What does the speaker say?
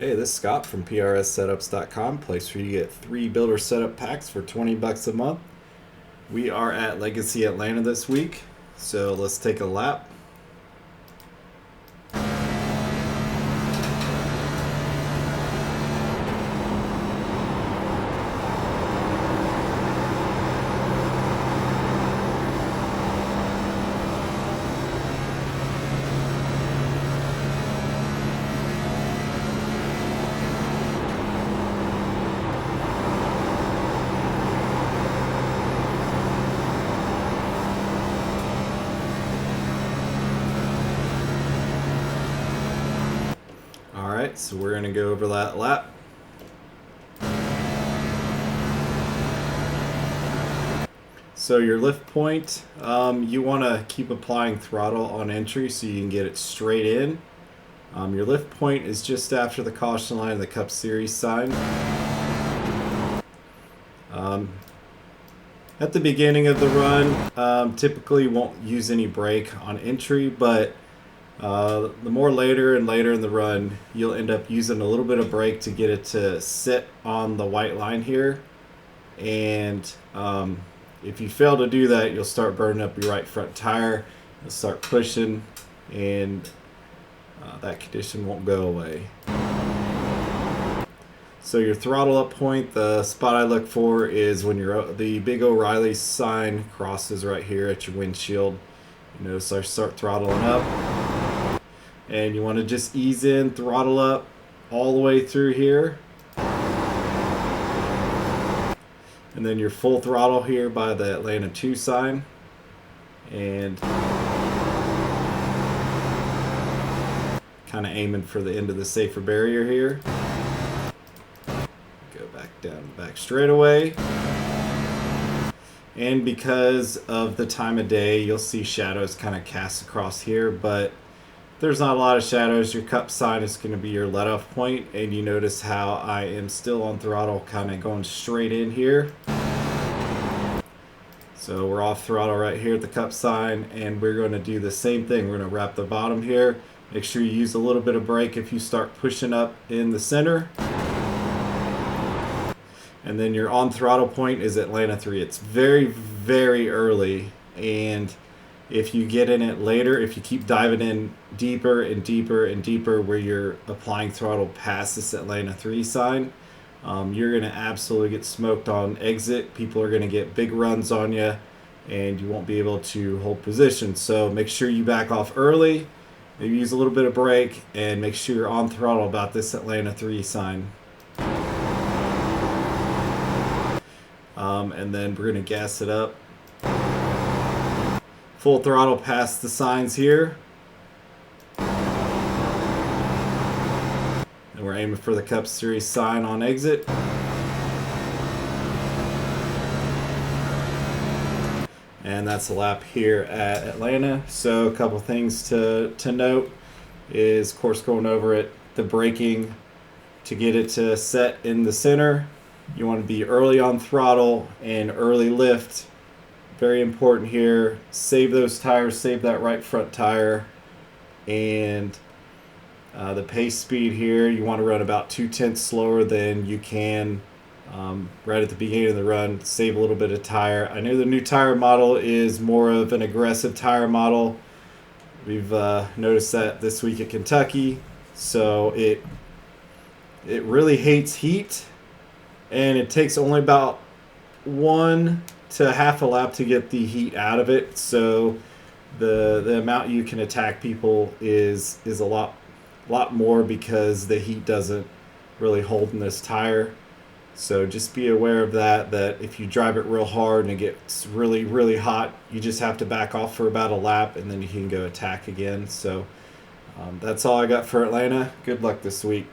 Hey, this is Scott from PRSSetups.com, place where you get 3 builder setup packs for 20 bucks a month. We are at Legacy Atlanta this week, so let's take a lap. Alright, so we're going to go over that lap. So your lift point, you want to keep applying throttle on entry so you can get it straight in. Your lift point is just after the caution line and the Cup Series sign. At the beginning of the run, typically won't use any brake on entry, but the more later and later in the run, you'll end up using a little bit of brake to get it to sit on the white line here. And if you fail to do that, you'll start burning up your right front tire. You'll start pushing, and that condition won't go away. So your throttle up point, the spot I look for is when the big O'Reilly sign crosses right here at your windshield. You notice I start throttling up. And you want to just ease in, throttle up all the way through here. And then your full throttle here by the Atlanta 2 sign. And kind of aiming for the end of the safer barrier here. Go back down, back straight away. And because of the time of day, you'll see shadows kind of cast across here, but there's not a lot of shadows. Your cup sign is going to be your let off point, and you notice how I am still on throttle, kind of going straight in here. So we're off throttle right here at the cup sign, and we're going to do the same thing. We're going to wrap the bottom here. Make sure you use a little bit of brake if you start pushing up in the center. And then your on throttle point is Atlanta 3. It's very, very early, and if you get in it later, if you keep diving in deeper and deeper and deeper where you're applying throttle past this Atlanta 3 sign, you're going to absolutely get smoked on exit. People are going to get big runs on you, and you won't be able to hold position. So make sure you back off early, maybe use a little bit of brake, and make sure you're on throttle about this Atlanta 3 sign. And then we're going to gas it up. Full throttle past the signs here. And we're aiming for the Cup Series sign on exit. And that's a lap here at Atlanta. So a couple things to note is, of course, going over it, the braking to get it to set in the center. You want to be early on throttle and early lift. Very important here. Save those tires, save that right front tire. And the pace speed here, you want to run about 0.2 slower than you can right at the beginning of the run. Save a little bit of tire. I know the new tire model is more of an aggressive tire model. We've noticed that this week at Kentucky. So it really hates heat, and it takes only about 1 to half a lap to get the heat out of it. So the amount you can attack people is a lot more, because the heat doesn't really hold in this tire. So just be aware of that if you drive it real hard and it gets really, really hot, you just have to back off for about a lap, and then you can go attack again. So that's all I got for Atlanta. Good luck this week.